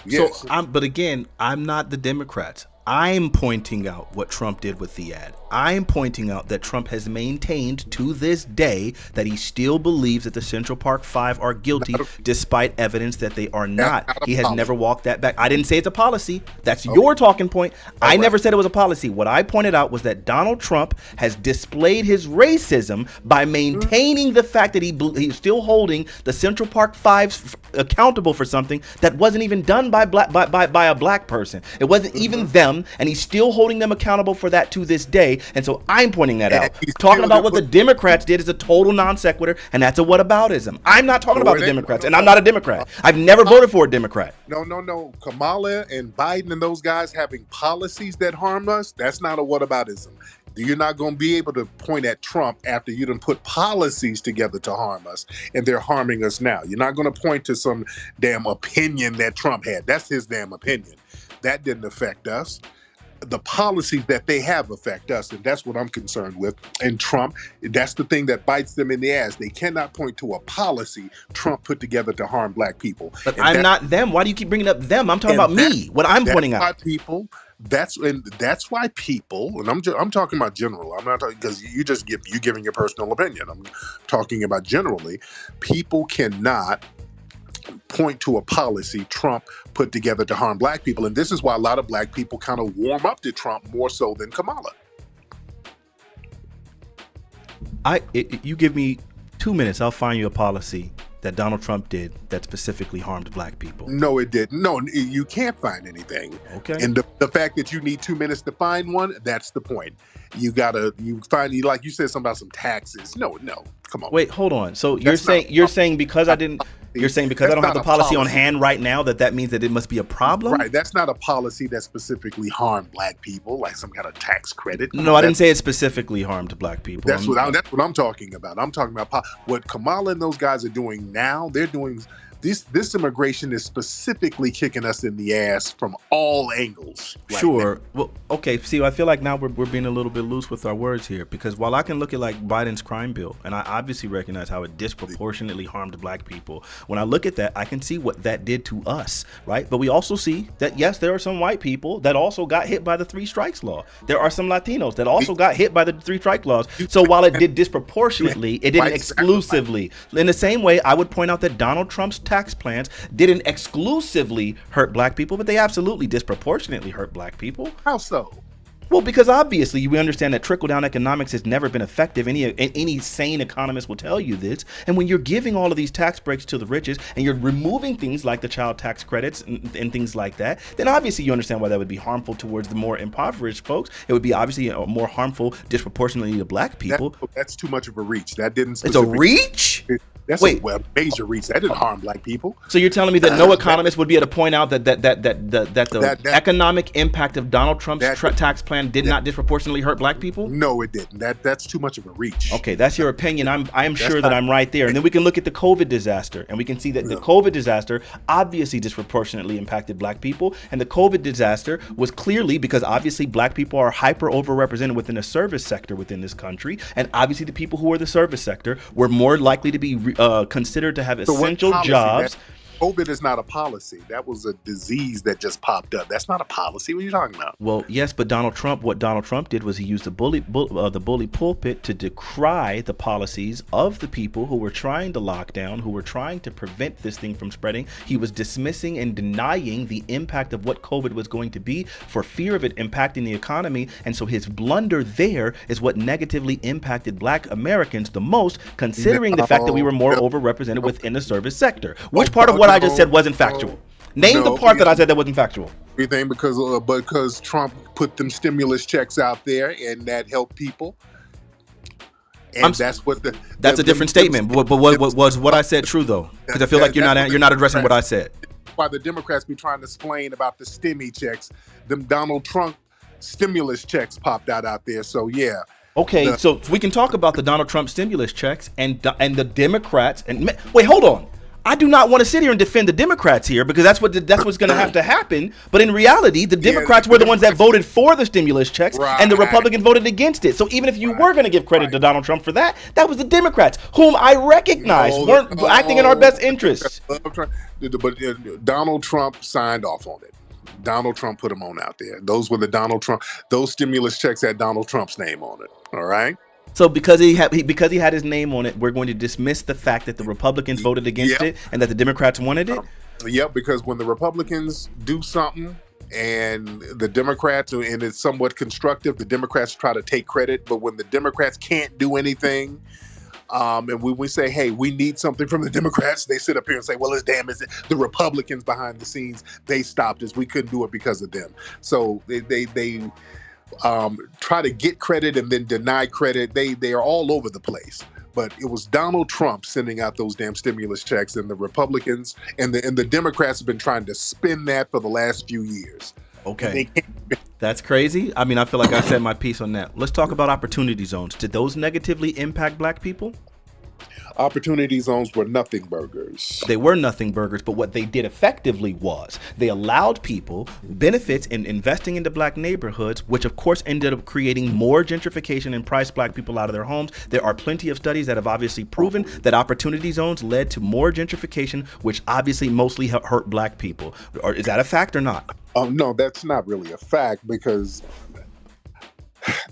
Yes. So, but again, I'm not the Democrats. I'm pointing out what Trump did with the ad. I'm pointing out that Trump has maintained to this day that he still believes that the Central Park Five are guilty, despite evidence that they are not. He has never walked that back. I didn't say it's a policy. That's your talking point. I never said it was a policy. What I pointed out was that Donald Trump has displayed his racism by maintaining the fact that he's still holding the Central Park Five accountable for something that wasn't even done by a black person. It wasn't even them, and he's still holding them accountable for that to this day. And so I'm pointing that out. Talking about what the Democrats did is a total non sequitur, and that's a whataboutism. I'm not talking about the Democrats, and I'm not a Democrat. I've never voted for a Democrat. No. Kamala and Biden and those guys having policies that harm us, that's not a whataboutism. You're not going to be able to point at Trump after you done put policies together to harm us, and they're harming us now. You're not going to point to some damn opinion that Trump had. That's his damn opinion. That didn't affect us. The policies that they have affect us, and that's what I'm concerned with. And Trump, that's the thing that bites them in the ass. They cannot point to a policy Trump put together to harm black people. But I'm not them. Why do you keep bringing up them? I'm talking about me. What I'm pointing out. That's why people, and I'm talking about general. I'm not talking because you giving your personal opinion. I'm talking about generally. People cannot point to a policy Trump put together to harm black people, and this is why a lot of black people kind of warm up to Trump more so than Kamala. You give me 2 minutes, I'll find you a policy that Donald Trump did that specifically harmed black people. No, it didn't. No, you can't find anything. Okay. And the fact that you need 2 minutes to find one, that's the point. You find, like you said something about some taxes. No, come on. Wait, hold on. So you're saying because I don't have the policy on hand right now that means that it must be a problem? Right. That's not a policy that specifically harmed black people, like some kind of tax credit. No, I didn't say it specifically harmed black people. That's what I'm talking about. I'm talking about what Kamala and those guys are doing now. They're doing this immigration is specifically kicking us in the ass from all angles. Sure. Well, okay. See, I feel like now we're being a little bit loose with our words here, because while I can look at like Biden's crime bill, and I obviously recognize how it disproportionately harmed black people, when I look at that, I can see what that did to us, right? But we also see that, yes, there are some white people that also got hit by the 3 strikes law. There are some Latinos that also got hit by the 3 strike laws. So while it did disproportionately, it didn't exclusively. In the same way, I would point out that Donald Trump's tax plans didn't exclusively hurt black people, but they absolutely disproportionately hurt black people. How so? Well, because obviously we understand that trickle-down economics has never been effective. Any sane economist will tell you this. And when you're giving all of these tax breaks to the richest and you're removing things like the child tax credits and things like that, then obviously you understand why that would be harmful towards the more impoverished folks. It would be obviously more harmful disproportionately to black people. That's too much of a reach. That didn't. It's a reach? That's a major reach. That didn't harm black people. So you're telling me that no economist would be able to point out that the economic impact of Donald Trump's tax plan did not disproportionately hurt black people? No, it didn't. That's too much of a reach. Okay, that's your opinion. I am sure that I'm right there. And then we can look at the COVID disaster, and we can see that the COVID disaster obviously disproportionately impacted black people. And the COVID disaster was clearly because obviously black people are hyper overrepresented within the service sector within this country. And obviously the people who are the service sector were more likely to be considered to have essential jobs. COVID is not a policy. That was a disease that just popped up. That's not a policy. What are you talking about? Well, yes, but what Donald Trump did was he used the bully pulpit to decry the policies of the people who were trying to lock down, who were trying to prevent this thing from spreading. He was dismissing and denying the impact of what COVID was going to be for fear of it impacting the economy. And so his blunder there is what negatively impacted Black Americans the most, considering the fact that we were more overrepresented within the service sector. Which part of what I just said wasn't factual? Name the part that I said that wasn't factual. Everything because Trump put them stimulus checks out there and that helped people. And that's a different statement. But was what I said true though? Because I feel like you're not addressing what I said. Why the Democrats be trying to explain about the stimmy checks? Them Donald Trump stimulus checks popped out there. So yeah. Okay, so we can talk about the Donald Trump stimulus checks and the Democrats. And wait, hold on. I do not want to sit here and defend the Democrats here because that's what's going to have to happen. But in reality, the Democrats were the ones that voted for the stimulus checks, and the Republicans voted against it. So even if you were going to give credit to Donald Trump for that, that was the Democrats, whom I recognize weren't acting in our best interests. But Donald Trump signed off on it. Donald Trump put them on out there. Those were those stimulus checks had Donald Trump's name on it. All right. So because he had his name on it, we're going to dismiss the fact that the Republicans voted against it and that the Democrats wanted it? Yep, because when the Republicans do something and the Democrats, and it's somewhat constructive, the Democrats try to take credit. But when the Democrats can't do anything, and when we say, hey, we need something from the Democrats, they sit up here and say, well, it's the Republicans behind the scenes. They stopped us. We couldn't do it because of them. So they try to get credit and then deny credit. They are all over the place. But it was Donald Trump sending out those damn stimulus checks, and the Republicans and the Democrats have been trying to spin that for the last few years. Okay. That's crazy. I mean, I feel like I said my piece on that. Let's talk about opportunity zones. Did those negatively impact Black people? Opportunity zones were nothing burgers. They were nothing burgers, but what they did effectively was they allowed people benefits in investing into Black neighborhoods, which of course ended up creating more gentrification and priced Black people out of their homes. There are plenty of studies that have obviously proven that opportunity zones led to more gentrification, which obviously mostly hurt Black people. Or is that a fact or not? No, that's not really a fact because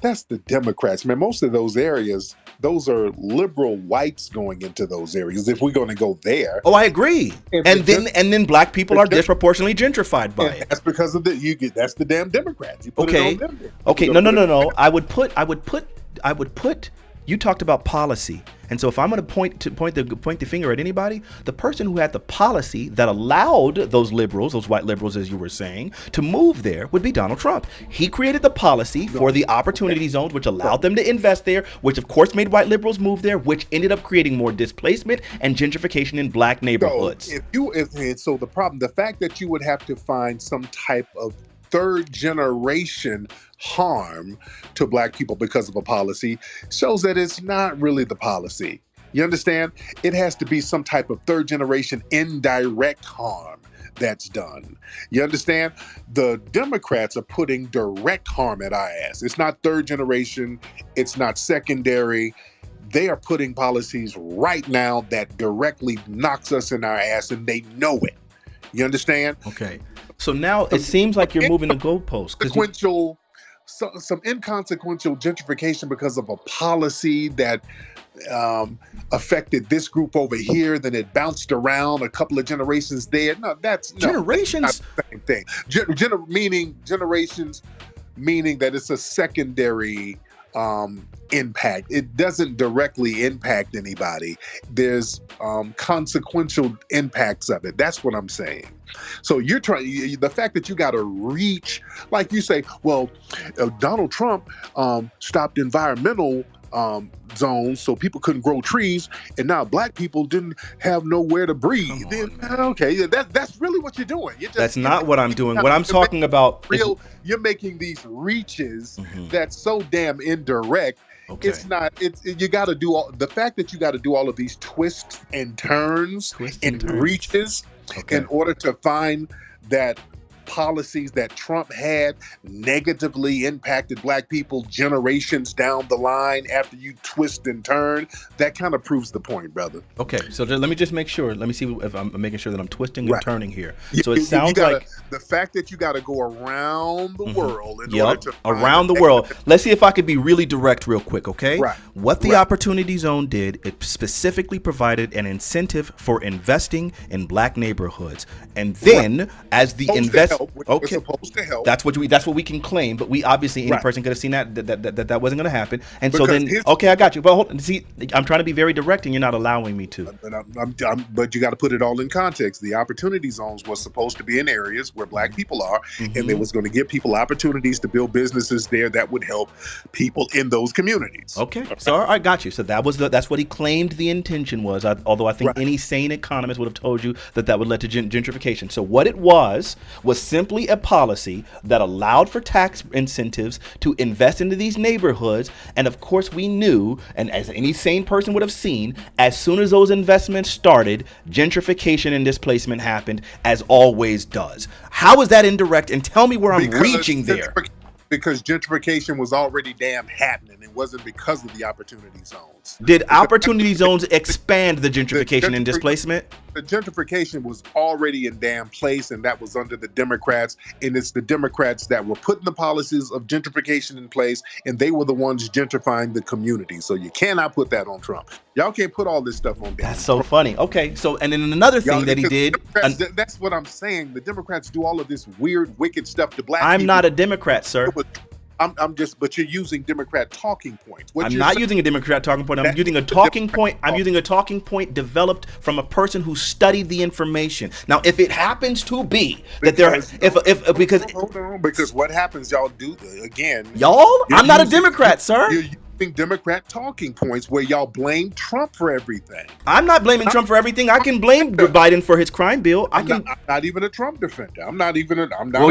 that's the Democrats, man. Most of those areas, those are liberal whites going into those areas. If we're going to go there, I agree. And then Black people are disproportionately gentrified by it. That's because of that's the damn Democrats. You put it on them. Okay. No. I would put. You talked about policy, and so if I'm going to point the finger at anybody, the person who had the policy that allowed those white liberals, as you were saying, to move there would be Donald Trump. He created the policy for the opportunity zones, which allowed them to invest there, which of course made white liberals move there, which ended up creating more displacement and gentrification in Black neighborhoods. So the fact that you would have to find some type of third generation harm to Black people because of a policy shows that it's not really the policy. You understand? It has to be some type of third generation indirect harm that's done. You understand? The Democrats are putting direct harm at our ass. It's not third generation. It's not secondary. They are putting policies right now that directly knocks us in our ass, and they know it. You understand? Okay. So now it seems like you're moving the goalposts. Some inconsequential gentrification because of a policy that affected this group over here, then it bounced around a couple of generations there. Generations? That's not the same thing. Generations, meaning that it's a secondary impact. It doesn't directly impact anybody. There's consequential impacts of it. That's what I'm saying. So you're trying, the fact that you got to reach, like you say, well, Donald Trump stopped environmental zones so people couldn't grow trees, and now Black people didn't have nowhere to breathe. Okay, that's really what you're doing. That's not what I'm doing. What I'm talking about you're making these reaches that's so damn indirect. Okay. It's not. You got to do the fact that you got to do all of these twists and turns and reaches in order to find that policies that Trump had negatively impacted black people generations down the line after you twist and turn, that kind of proves the point, brother. Okay, so let me just make sure. Let me see if I'm making sure that I'm twisting and turning here. So it you sounds gotta, like the fact that you got to go around the world in order to around the world. Let's see if I could be really direct real quick, okay? Right. What the Opportunity Zone did, it specifically provided an incentive for investing in black neighborhoods. And then as the supposed to help. That's what we can claim, but we obviously any person could have seen that wasn't going to happen. And because so then okay, I got you. But hold on, see, I'm trying to be very direct and you're not allowing me to. But you got to put it all in context. The Opportunity Zones was supposed to be in areas where black people are, and they was going to give people opportunities to build businesses there that would help people in those communities. Okay, so I got you. So that's what he claimed the intention was. Although I think any sane economist would have told you that would lead to gentrification. So what it was simply a policy that allowed for tax incentives to invest into these neighborhoods. And of course, we knew, and as any sane person would have seen, as soon as those investments started, gentrification and displacement happened, as always does. How is that indirect? And tell me where I'm reaching there. Because gentrification was already damn happening. It wasn't because of the Opportunity Zones. Did Opportunity Zones expand the gentrification and displacement? The gentrification was already in damn place, and that was under the Democrats. And it's the Democrats that were putting the policies of gentrification in place, and they were the ones gentrifying the community. So you cannot put that on Trump. Y'all can't put all this stuff on That's so funny. Okay, so and then another thing that he did. That's what I'm saying. The Democrats do all of this weird, wicked stuff to black people. I'm not a Democrat, sir. But you're using Democrat talking points. I'm not using a Democrat talking point. I'm using a talking point. I'm using a talking point developed from a person who studied the information. Now, if it happens to be that because what happens, y'all do again. I'm not a Democrat, sir. You're using Democrat talking points where y'all blame Trump for everything. I'm not blaming Trump for everything. I can blame Biden for his crime bill. I'm not even a Trump defender. I'm not a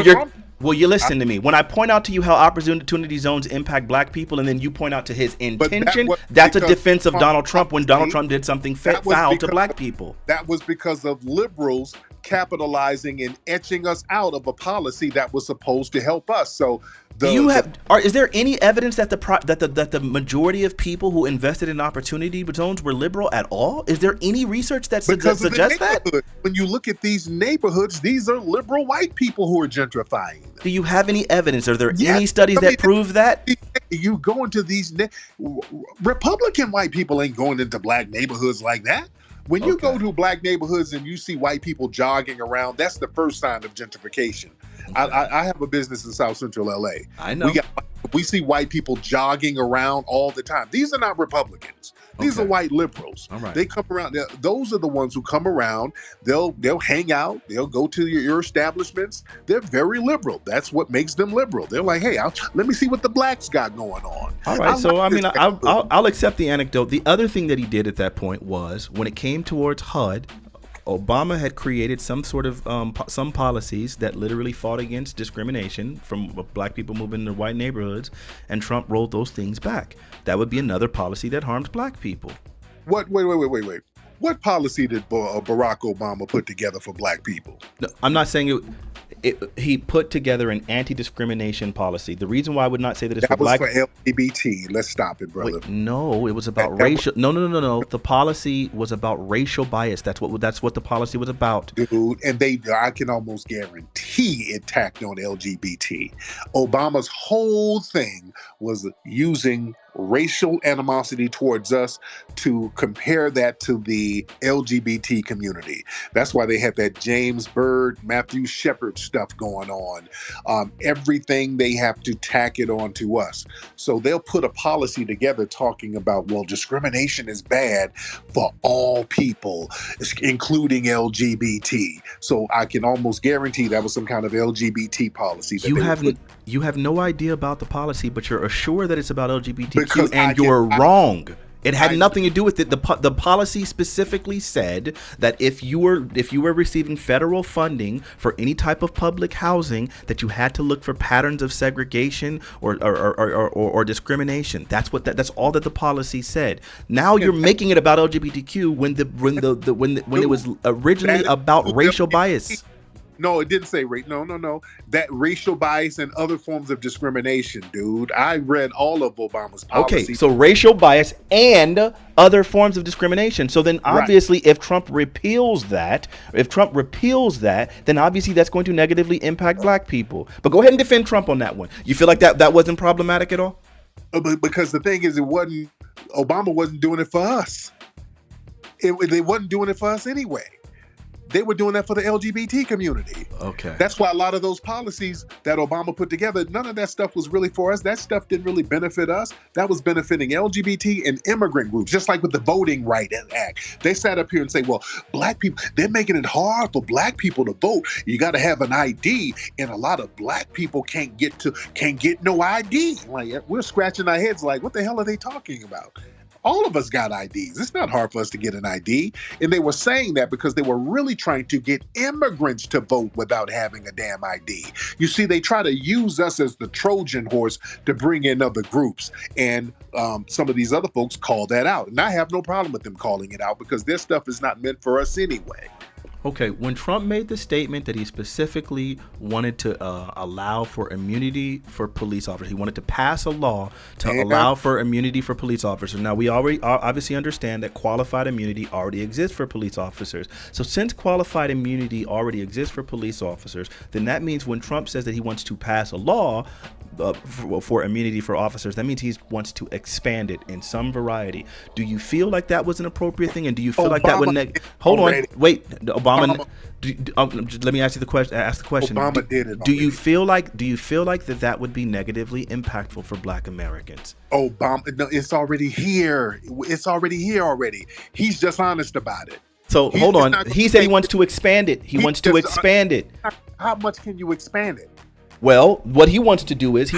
Trump. Well, you listen to me. When I point out to you how Opportunity Zones impact black people, and then you point out to his intention, that's a defense of Donald Trump when Donald Trump did something foul to black people. That was because of liberals capitalizing and etching us out of a policy that was supposed to help us. So is there any evidence that the majority of people who invested in Opportunity Zones were liberal at all? Is there any research that suggests that? When you look at these neighborhoods, these are liberal white people who are gentrifying them. Do you have any evidence? Are there any studies that prove that? You go into these Republican white people ain't going into black neighborhoods like that. When you go to black neighborhoods and you see white people jogging around, that's the first sign of gentrification. I have a business in South Central LA. I know. We see white people jogging around all the time. These are not Republicans. These are white liberals. All right. They come around. Those are the ones who come around. They'll hang out. They'll go to your establishments. They're very liberal. That's what makes them liberal. They're like, hey, let me see what the blacks got going on. All right. I'll accept the anecdote. The other thing that he did at that point was when it came towards HUD, Obama had created some sort of some policies that literally fought against discrimination from black people moving into white neighborhoods, and Trump rolled those things back. That would be another policy that harmed black people. Wait. What policy did Barack Obama put together for black people? No, I'm not saying it. He put together an anti-discrimination policy. The reason why I would not say that it's for black... That was for LGBT. Let's stop it, brother. Wait, no, it was about racial... No. The policy was about racial bias. That's what the policy was about. Dude, and I can almost guarantee it tacked on LGBT. Obama's whole thing was using racial animosity towards us to compare that to the LGBT community. That's why they had that James Byrd, Matthew Shepard stuff going on. Everything they have to tack it on to us. So they'll put a policy together talking about, well, discrimination is bad for all people, including LGBT. So I can almost guarantee that was some kind of LGBT policy. You have no idea about the policy, but you're assured that it's about LGBTQ, and you're wrong. It had nothing to do with it. The policy specifically said that if you were receiving federal funding for any type of public housing, that you had to look for patterns of segregation or discrimination. That's all that the policy said. Now you're making it about LGBTQ when it was originally about racial bias. No, it didn't say race. No. That racial bias and other forms of discrimination, dude. I read all of Obama's Okay, policies. so racial bias and other forms of discrimination. So then Right. obviously if Trump repeals that, then obviously that's going to negatively impact black people. But go ahead and defend Trump on that one. You feel like that wasn't problematic at all? Because the thing is, Obama wasn't doing it for us. They wasn't doing it for us anyway. They were doing that for the LGBT community. Okay. That's why a lot of those policies that Obama put together, none of that stuff was really for us. That stuff didn't really benefit us. That was benefiting LGBT and immigrant groups, just like with the Voting Rights Act. They sat up here and say, well, black people, they're making it hard for black people to vote. You got to have an ID, and a lot of black people can't get no ID. Like, we're scratching our heads like, what the hell are they talking about? All of us got IDs. It's not hard for us to get an ID. And they were saying that because they were really trying to get immigrants to vote without having a damn ID. You see, they try to use us as the Trojan horse to bring in other groups. And some of these other folks call that out. And I have no problem with them calling it out because their stuff is not meant for us anyway. Okay, when Trump made the statement that he specifically wanted to allow for immunity for police officers, he wanted to pass a law to allow for immunity for police officers. Now, we already obviously understand that qualified immunity already exists for police officers. So since qualified immunity already exists for police officers, then that means when Trump says that he wants to pass a law for immunity for officers, that means he wants to expand it in some variety. Do you feel like that was an appropriate thing? And do you feel like that would hold on, wait, Obama. Let me ask you the question. Obama did it. Do you feel like that would be negatively impactful for Black Americans? Obama, no, it's already here. It's already here already. He's just honest about it. So hold on. He said he wants to expand it. He wants to expand it. How much can you expand it? Well, what he wants to do is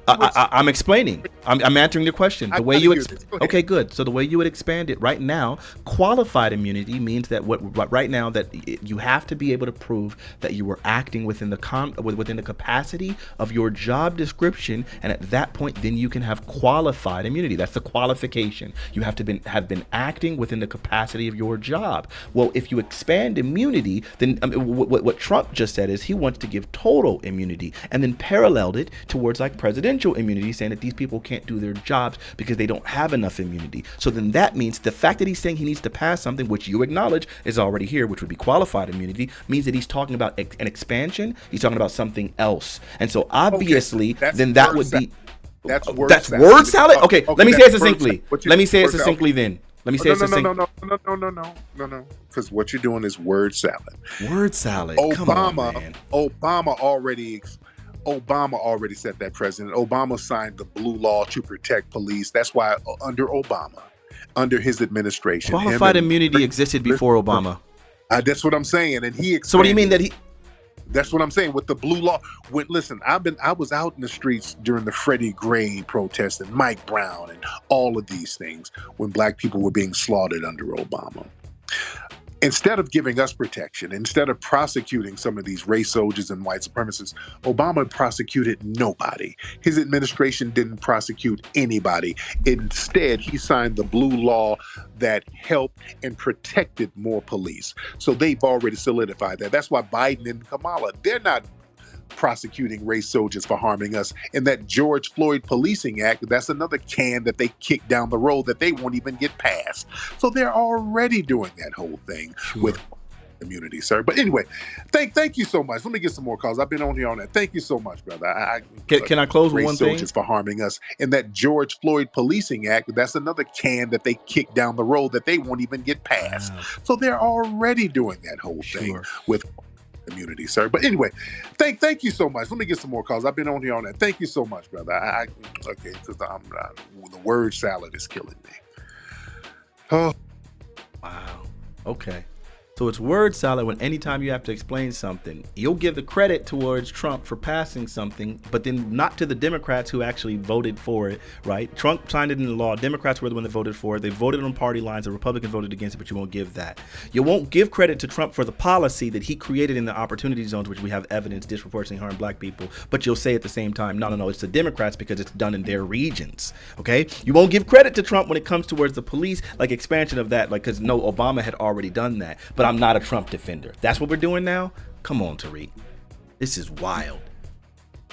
I'm explaining. I'm answering the question. The way you okay, good. So the way you would expand it right now, qualified immunity means that right now that you have to be able to prove that you were acting within the capacity of your job description, and at that point, then you can have qualified immunity. That's the qualification. You have to have been acting within the capacity of your job. Well, if you expand immunity, then what Trump just said is he wants to give total immunity, and then paralleled it towards like presidential immunity, saying that these people can't do their jobs because they don't have enough immunity. So then that means the fact that he's saying he needs to pass something which you acknowledge is already here, which would be qualified immunity, means that he's talking about an expansion. He's talking about something else. And so obviously, then that would be that's word salad. Okay, let me say it successfully. Let me say it succinctly then. Let me say it succinctly. No. Because what you're doing is word salad. Word salad. Come on, man. Obama already set that precedent. Obama signed the blue law to protect police. That's why under Obama, under his administration, qualified immunity existed before Obama. That's what I'm saying. And he. So what do you mean that he? That's what I'm saying with the blue law. Listen, I was out in the streets during the Freddie Gray protests and Mike Brown and all of these things when black people were being slaughtered under Obama. Instead of giving us protection, instead of prosecuting some of these race soldiers and white supremacists, Obama prosecuted nobody. His administration didn't prosecute anybody. Instead, he signed the blue law that helped and protected more police. So they've already solidified that. That's why Biden and Kamala, they're not prosecuting race soldiers for harming us. And that George Floyd Policing Act, that's another can that they kick down the road that they won't even get passed. So they're already doing that whole thing with immunity, sir. But anyway, thank you so much. Let me get some more calls. I've been on here on that. Thank you so much, brother. Can I close with one thing? Soldiers for harming us. And that George Floyd Policing Act, that's another can that they kick down the road that they won't even get passed. So they're already doing that whole thing with immunity, sir. But anyway, thank you so much. Let me get some more calls. I've been on here on that. Thank you so much, brother. Okay, because the word salad is killing me. Oh, wow. Okay. So it's word salad when anytime you have to explain something, you'll give the credit towards Trump for passing something, but then not to the Democrats who actually voted for it, right? Trump signed it into law. Democrats were the one that voted for it. They voted on party lines. The Republicans voted against it, but you won't give that. You won't give credit to Trump for the policy that he created in the opportunity zones, which we have evidence disproportionately harm black people, but you'll say at the same time, no, it's the Democrats because it's done in their regions, okay? You won't give credit to Trump when it comes towards the police, like expansion of that, like, because no, Obama had already done that, but I'm not a Trump defender. That's what we're doing now. Come on, Tariq. This is wild.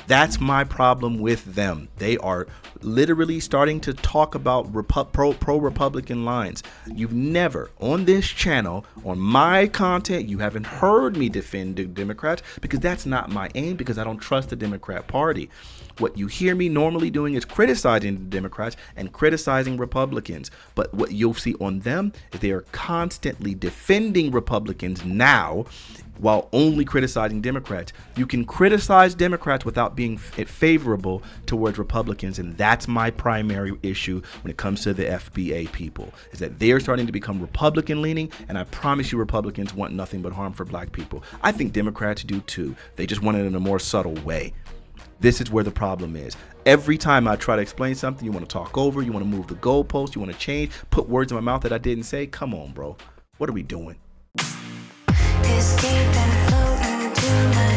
That's my problem with them. They are literally starting to talk about pro-Republican lines. You've never, on this channel, on my content, you haven't heard me defend the Democrats, because that's not my aim, because I don't trust the Democrat Party. What you hear me normally doing is criticizing the Democrats and criticizing Republicans. But what you'll see on them is they are constantly defending Republicans now, while only criticizing Democrats. You can criticize Democrats without being favorable towards Republicans, and that's my primary issue when it comes to the FBA people, is that they're starting to become Republican leaning, and I promise you Republicans want nothing but harm for black people. I think Democrats do too. They just want it in a more subtle way. This is where the problem is. Every time I try to explain something, you want to talk over, you want to move the goalpost, you want to change, put words in my mouth that I didn't say. Come on, bro. What are we doing? Escape and float into my